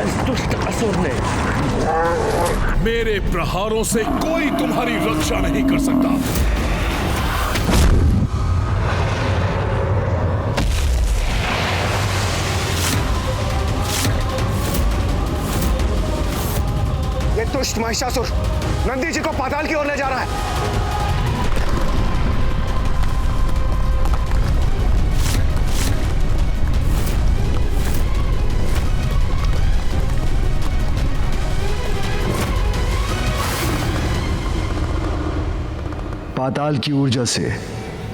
इस दुष्ट असुर ने। मेरे प्रहारों से कोई तुम्हारी रक्षा नहीं कर सकता। ये दुष्ट महिषासुर नंदी जी को पाताल की ओर ले जा रहा है। पाताल की ऊर्जा से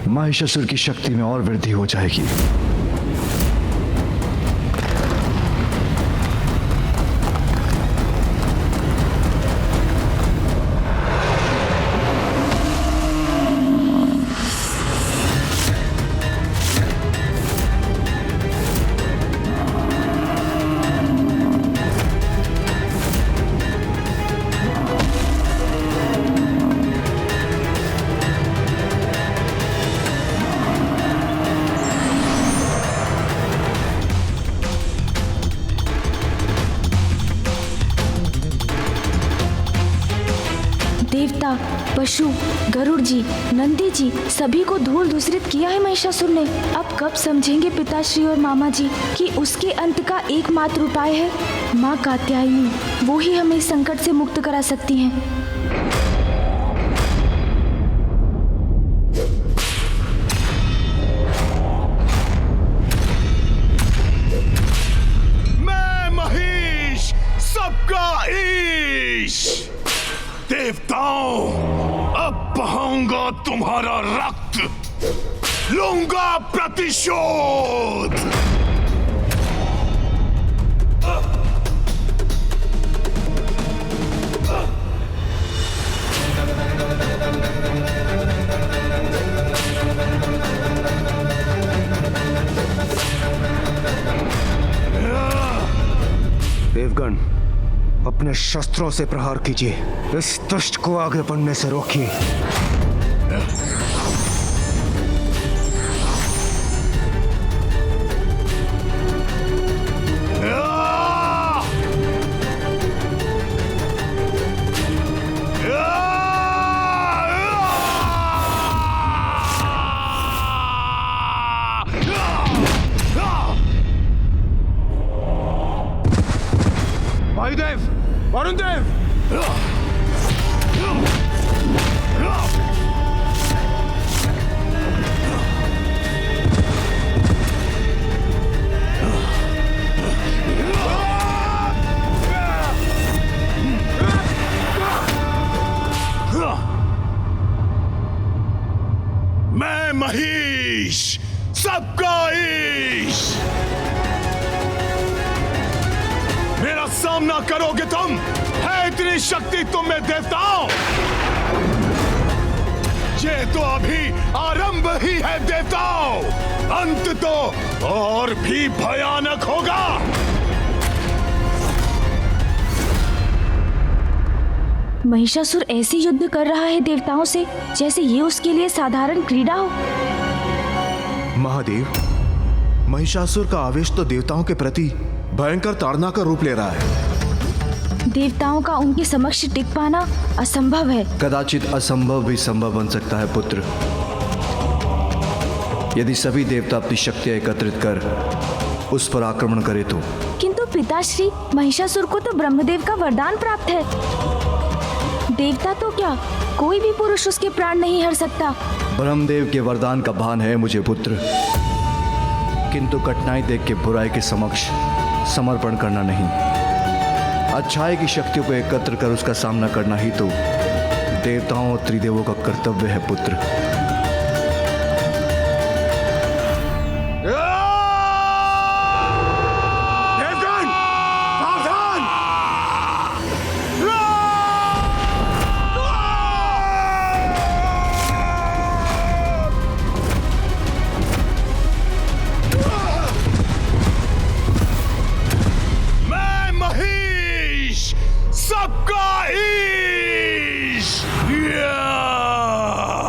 महिषासुर की शक्ति में और वृद्धि हो जाएगी। देवता, पशु, गरुड़ जी, नंदी जी सभी को धूल धूसरित किया है महिषासुर ने। अब कब समझेंगे पिताश्री और मामा जी कि उसके अंत का एकमात्र उपाय है माँ कात्यायनी। वो ही हमें इस संकट से मुक्त करा सकती हैं। मैं महिष, सबका ईश। देवताओं, अब बहाऊंगा तुम्हारा रक्त, लूंगा प्रतिशोध। देवगण, अपने शस्त्रों से प्रहार कीजिए। इस दुष्ट को आगे बढ़ने से रोकिए। वायुदेव, वरुण देव, मैं महिष, सबका ईश। मेरा सामना करोगे तुम? है इतनी शक्ति तुम में देवताओं? ये तो अभी आरंभ ही है देवताओं, अंत तो और भी भयानक होगा। महिषासुर ऐसे युद्ध कर रहा है देवताओं से जैसे ये उसके लिए साधारण क्रीड़ा हो। महादेव, महिषासुर का आवेश तो देवताओं के प्रति भयंकर ताड़ना का रूप ले रहा है। देवताओं का उनके समक्ष टिक पाना असंभव है। कदाचित असंभव भी संभव बन सकता है पुत्र, यदि सभी देवता अपनी शक्तियां एकत्रित कर उस पर आक्रमण करे तो। किंतु पिताश्री, महिषासुर को तो ब्रह्मदेव का वरदान प्राप्त है। देवता तो क्या, कोई भी पुरुष उसके प्राण नहीं हर सकता। ब्रह्मदेव के वरदान का भान है मुझे पुत्र, किंतु कठिनाई देख के बुराई के समक्ष समर्पण करना नहीं, अच्छाई की शक्तियों को एकत्र कर उसका सामना करना ही तो देवताओं और त्रिदेवों का कर्तव्य है पुत्र।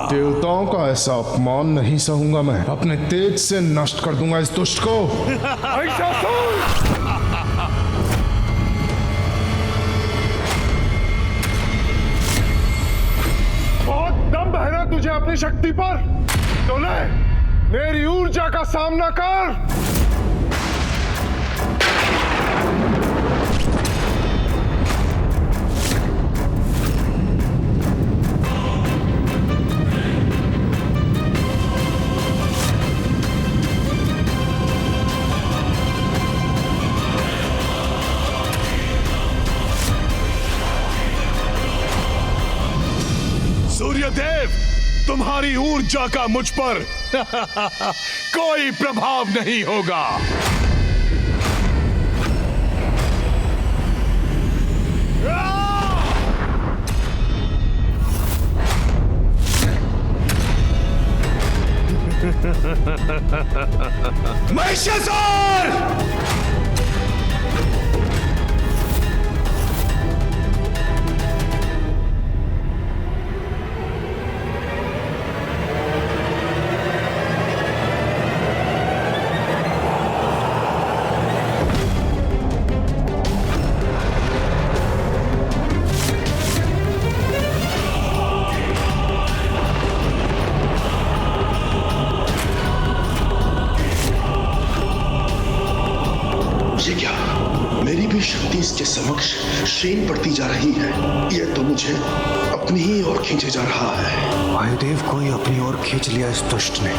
देवताओं का ऐसा अपमान नहीं सहूंगा मैं। अपने तेज से नष्ट कर दूंगा इस दुष्ट को। दम है ना तुझे अपनी शक्ति पर, तो ले मेरी ऊर्जा का सामना कर। सूर्यदेव, तुम्हारी ऊर्जा का मुझ पर कोई प्रभाव नहीं होगा। महिषासुर! ये क्या? मेरी भी शक्ति इसके समक्ष क्षीण पड़ती जा रही है। यह तो मुझे अपनी ही ओर खींचे जा रहा है। वायुदेव को ही अपनी ओर खींच लिया इस दुष्ट ने।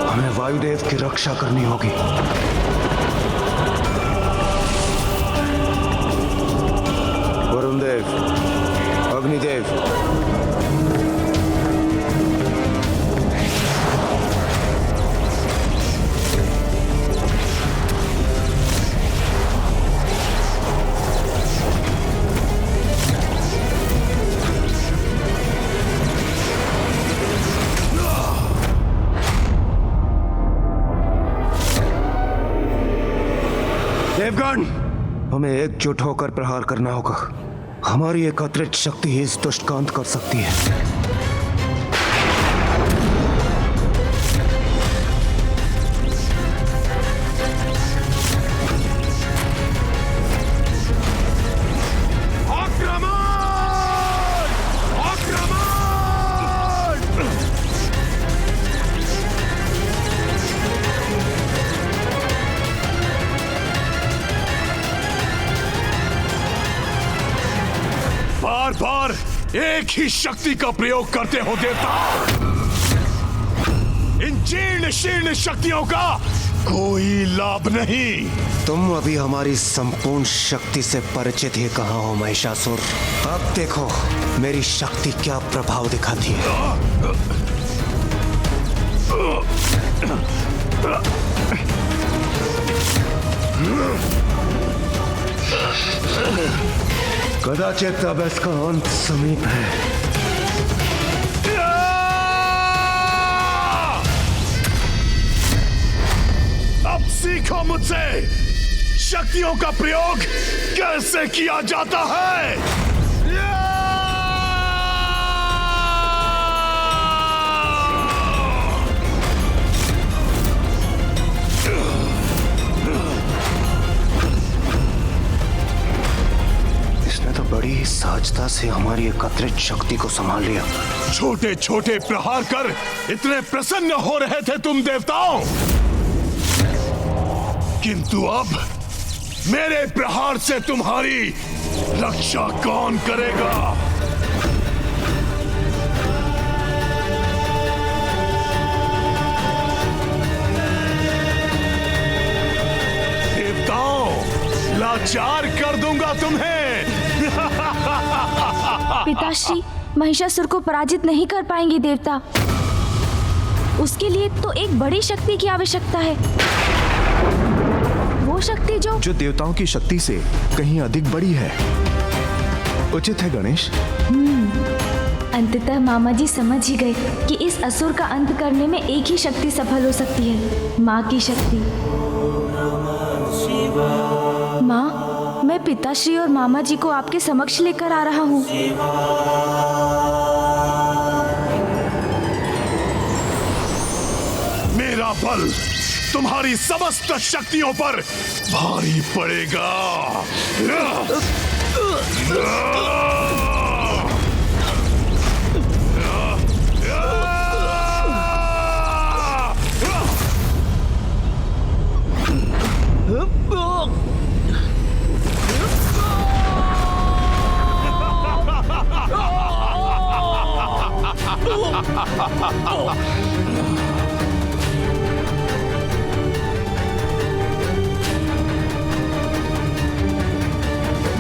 हमें वायुदेव की रक्षा करनी होगी। वरुण देव, अग्निदेव, देवगण, हमें एकजुट होकर प्रहार करना होगा। हमारी एकत्रित शक्ति ही इस दुष्ट का अंत कर सकती है। बार बार एक ही शक्ति का प्रयोग करते हो देवता। इन जीर्ण शीर्ण शक्तियों का कोई लाभ नहीं। तुम अभी हमारी संपूर्ण शक्ति से परिचित ही कहाँ हो महिषासुर। अब देखो मेरी शक्ति क्या प्रभाव दिखाती है। कदाचित अब इसका अंत समीप है। अब सीखो मुझसे शक्तियों का प्रयोग कैसे किया जाता है। बड़ी ही सहजता से हमारी एकत्रित शक्ति को संभाल लिया। छोटे छोटे प्रहार कर इतने प्रसन्न हो रहे थे तुम देवताओं, किंतु अब मेरे प्रहार से तुम्हारी रक्षा कौन करेगा। देवताओं, लाचार कर दूंगा तुम्हें। पिताश्री, महिषासुर को पराजित नहीं कर पाएंगे देवता। उसके लिए तो एक बड़ी शक्ति की आवश्यकता है। वो शक्ति जो देवताओं की शक्ति से कहीं अधिक बड़ी है। उचित है गणेश। अंततः मामा जी समझ ही गए कि इस असुर का अंत करने में एक ही शक्ति सफल हो सकती है, माँ की शक्ति। माँ, मैं पिताश्री और मामा जी को आपके समक्ष लेकर आ रहा हूँ। मेरा बल तुम्हारी समस्त शक्तियों पर भारी पड़ेगा।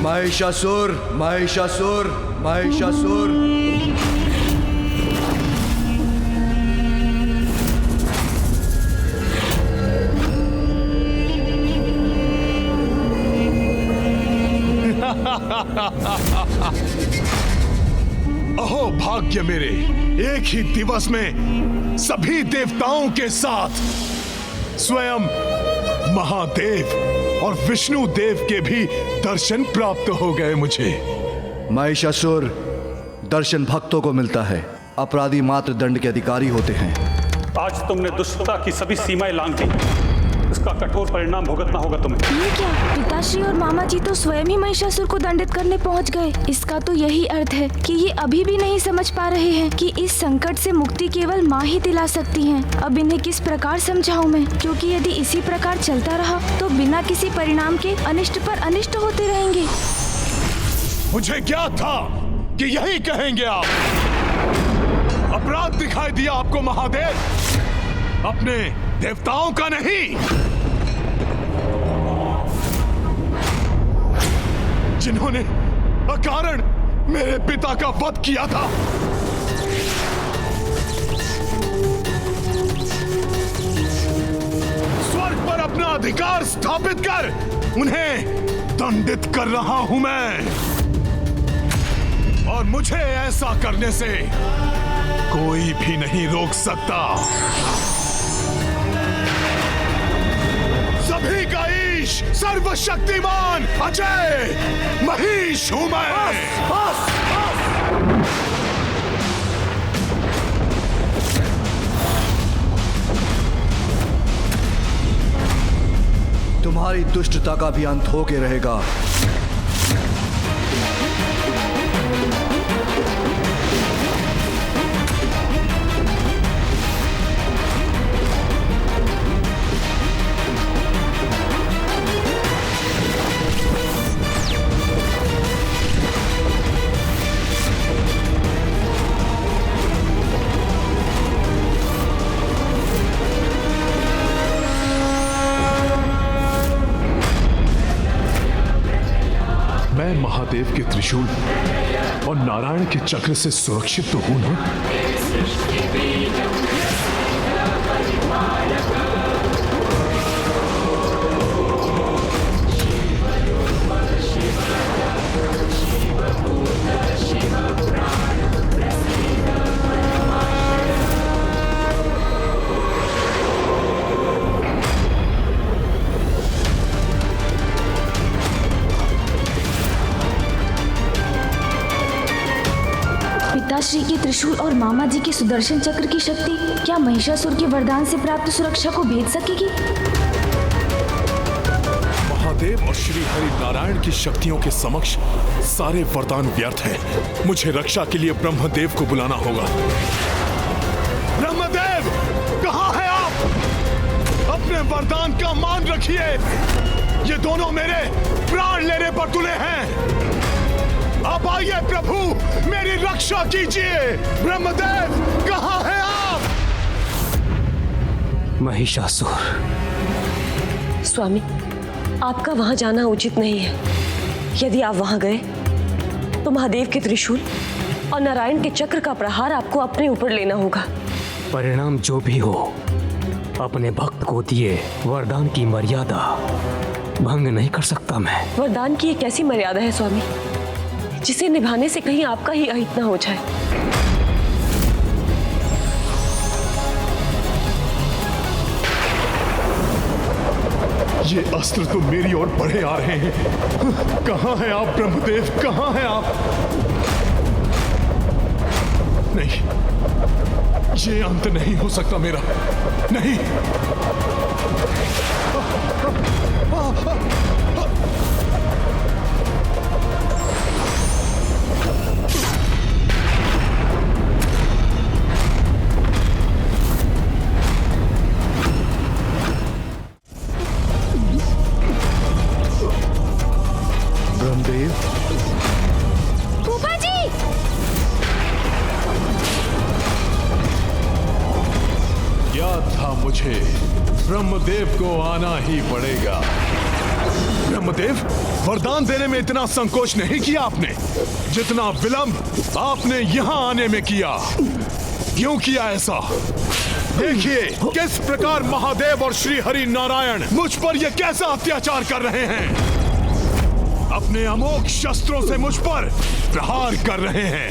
महिषासुर, महिषासुर, महिषासुर। अहो भाग्य मेरे, एक ही दिवस में सभी देवताओं के साथ स्वयं महादेव और विष्णु देव के भी दर्शन प्राप्त हो गए मुझे। महिषासुर, दर्शन भक्तों को मिलता है, अपराधी मात्र दंड के अधिकारी होते हैं। आज तुमने दुष्टता की सभी सीमाएं लांघ दी, इसका कठोर परिणाम भुगतना होगा तुम्हें। ये क्या? पिताश्री और मामा जी तो स्वयं ही महिषासुर को दंडित करने पहुंच गए। इसका तो यही अर्थ है कि ये अभी भी नहीं समझ पा रहे हैं कि इस संकट से मुक्ति केवल माँ ही दिला सकती हैं। अब इन्हें किस प्रकार समझाऊं मैं, क्योंकि यदि इसी प्रकार चलता रहा तो बिना किसी परिणाम के अनिष्ट पर अनिष्ट होते रहेंगे। मुझे क्या था कि यही कहेंगे आप। अपराध दिखाई दिया आपको महादेव, अपने देवताओं का नहीं, जिन्होंने अकारण मेरे पिता का वध किया था। स्वर्ग पर अपना अधिकार स्थापित कर उन्हें दंडित कर रहा हूं मैं, और मुझे ऐसा करने से कोई भी नहीं रोक सकता। सभी का ईश, सर्वशक्तिमान, अजय महिष हूं मैं। तुम्हारी दुष्टता का भी अंत होके रहेगा। मैं महादेव के त्रिशूल और नारायण के चक्र से सुरक्षित तो हूं ना? पिताश्री के त्रिशूल और मामा जी के सुदर्शन चक्र की शक्ति क्या महिषासुर के वरदान से प्राप्त सुरक्षा को भेद सकेगी? महादेव और श्री हरि नारायण की शक्तियों के समक्ष सारे वरदान व्यर्थ हैं। मुझे रक्षा के लिए ब्रह्मदेव को बुलाना होगा। ब्रह्मदेव, कहाँ हैं आप? अपने वरदान का मान रखिए। ये दोनों मेरे प्राण लेने पर तुले हैं। आप आइए प्रभु, मेरी रक्षा कीजिए। ब्रह्मदेव, कहाँ हैं आप? महिषासुर, स्वामी, आपका वहां जाना उचित नहीं है। यदि आप वहां गए तो महादेव के त्रिशूल और नारायण के चक्र का प्रहार आपको अपने ऊपर लेना होगा। परिणाम जो भी हो, अपने भक्त को दिए वरदान की मर्यादा भंग नहीं कर सकता मैं। वरदान की एक ऐसी मर्यादा है स्वामी, जिसे निभाने से कहीं आपका ही अहित न हो जाए। ये अस्त्र तो मेरी ओर बढ़े आ रहे हैं। कहाँ हैं आप ब्रह्मदेव, कहाँ हैं आप? नहीं, ये अंत नहीं हो सकता मेरा, नहीं। ब्रह्मदेव। फूफा जी! याद था मुझे, ब्रह्मदेव को आना ही पड़ेगा। ब्रह्मदेव, वरदान देने में इतना संकोच नहीं किया आपने, जितना विलंब आपने यहाँ आने में किया। क्यों किया ऐसा? देखिए किस प्रकार महादेव और श्री हरि नारायण मुझ पर यह कैसा अत्याचार कर रहे हैं। अपने अमोघ शस्त्रों से मुझ पर प्रहार कर रहे हैं।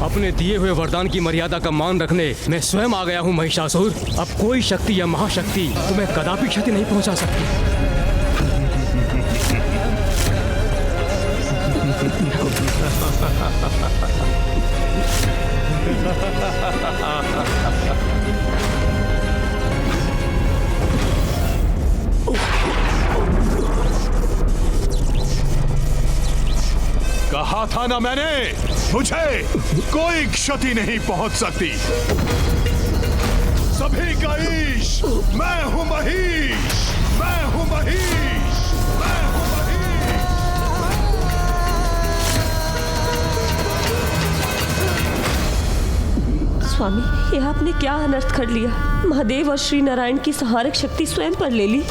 अपने दिए हुए वरदान की मर्यादा का मान रखने मैं स्वयं आ गया हूँ महिषासुर। अब कोई शक्ति या महाशक्ति तुम्हें कदापि क्षति नहीं पहुंचा सकती। कहा था ना मैंने, मुझे कोई क्षति नहीं पहुंच सकती। सभी का ईश मैं हूं महीश, मैं हूं महीश, मैं हूं महीश। स्वामी, यह आपने क्या अनर्थ कर लिया? महादेव और श्री नारायण की संहारक शक्ति स्वयं पर ले ली।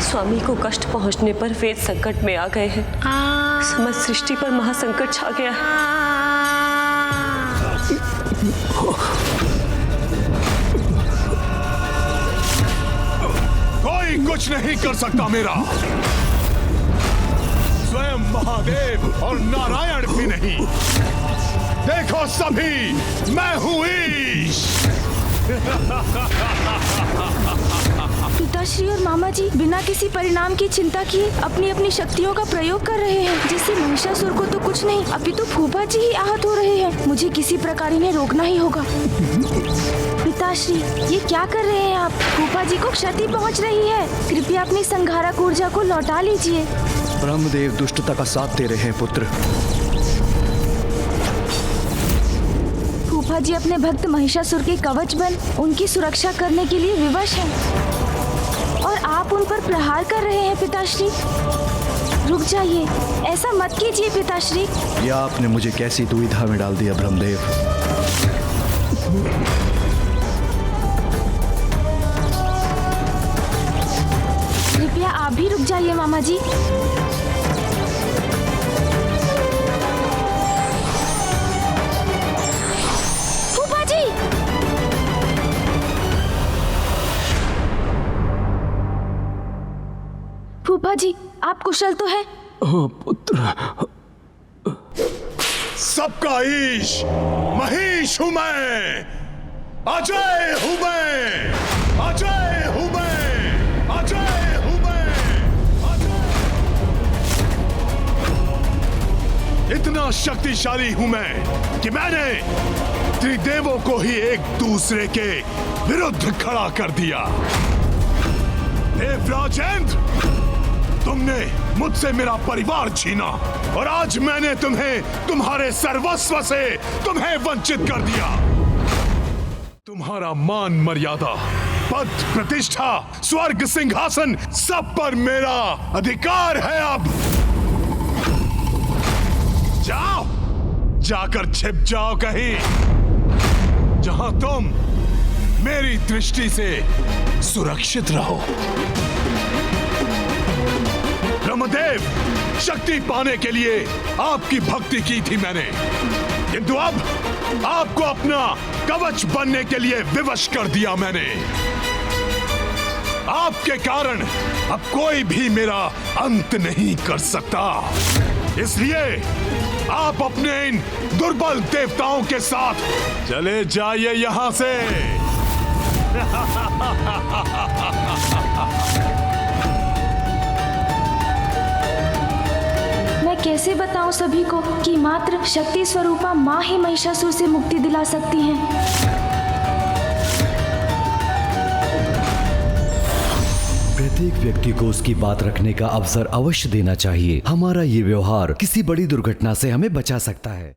स्वामी को कष्ट पहुंचने पर वेद संकट में आ गए हैं। समस्त सृष्टि पर महासंकट छा गया है। कोई कुछ नहीं कर सकता मेरा, स्वयं महादेव और नारायण भी नहीं। देखो सभी, मैं हूं ईश। पिताश्री और मामा जी बिना किसी परिणाम की चिंता किए अपनी अपनी शक्तियों का प्रयोग कर रहे हैं, जिससे महिषासुर को तो कुछ नहीं, अभी तो फूफा जी ही आहत हो रहे हैं। मुझे किसी प्रकार इन्हें रोकना ही होगा। पिताश्री, ये क्या कर रहे हैं आप? फूफा जी को क्षति पहुंच रही है, कृपया अपनी संहारक ऊर्जा को लौटा लीजिए। ब्रह्मदेव दुष्टता का साथ दे रहे हैं पुत्र। फूफा जी अपने भक्त महिषासुर के कवच बन उनकी सुरक्षा करने के लिए विवश हैं, और आप उन पर प्रहार कर रहे हैं। पिताश्री, रुक जाइए, ऐसा मत कीजिए पिताश्री। या आपने मुझे कैसी दुविधा में डाल दिया ब्रह्मदेव। कृपया आप भी रुक जाइए मामा जी। फूफा जी! फूफा जी, आप कुशल तो हैं? ओ पुत्र, सबका ईश महीश हूं मैं, अजय हूं मैं, अजय हूं मैं, अजय हूं मैं, अजय। इतना शक्तिशाली हूं मैं कि मैंने त्रिदेवों को ही एक दूसरे के विरुद्ध खड़ा कर दिया। देवराजेंद्र, तुमने मुझसे मेरा परिवार छीना, और आज मैंने तुम्हें तुम्हारे सर्वस्व से तुम्हें वंचित कर दिया। तुम्हारा मान मर्यादा, पद प्रतिष्ठा, स्वर्ग सिंहासन, सब पर मेरा अधिकार है। अब जाओ, जाकर छिप जाओ कहीं, जहां तुम मेरी दृष्टि से सुरक्षित रहो। ब्रह्मदेव, शक्ति पाने के लिए आपकी भक्ति की थी मैंने, किंतु अब आपको अपना कवच बनने के लिए विवश कर दिया मैंने। आपके कारण अब कोई भी मेरा अंत नहीं कर सकता, इसलिए आप अपने इन दुर्बल देवताओं के साथ चले जाइए यहां से। मैं कैसे बताऊं सभी को कि मात्र शक्ति स्वरूपा माँ ही महिषासुर से मुक्ति दिला सकती हैं। प्रत्येक व्यक्ति को उसकी बात रखने का अवसर अवश्य देना चाहिए। हमारा ये व्यवहार किसी बड़ी दुर्घटना से हमें बचा सकता है।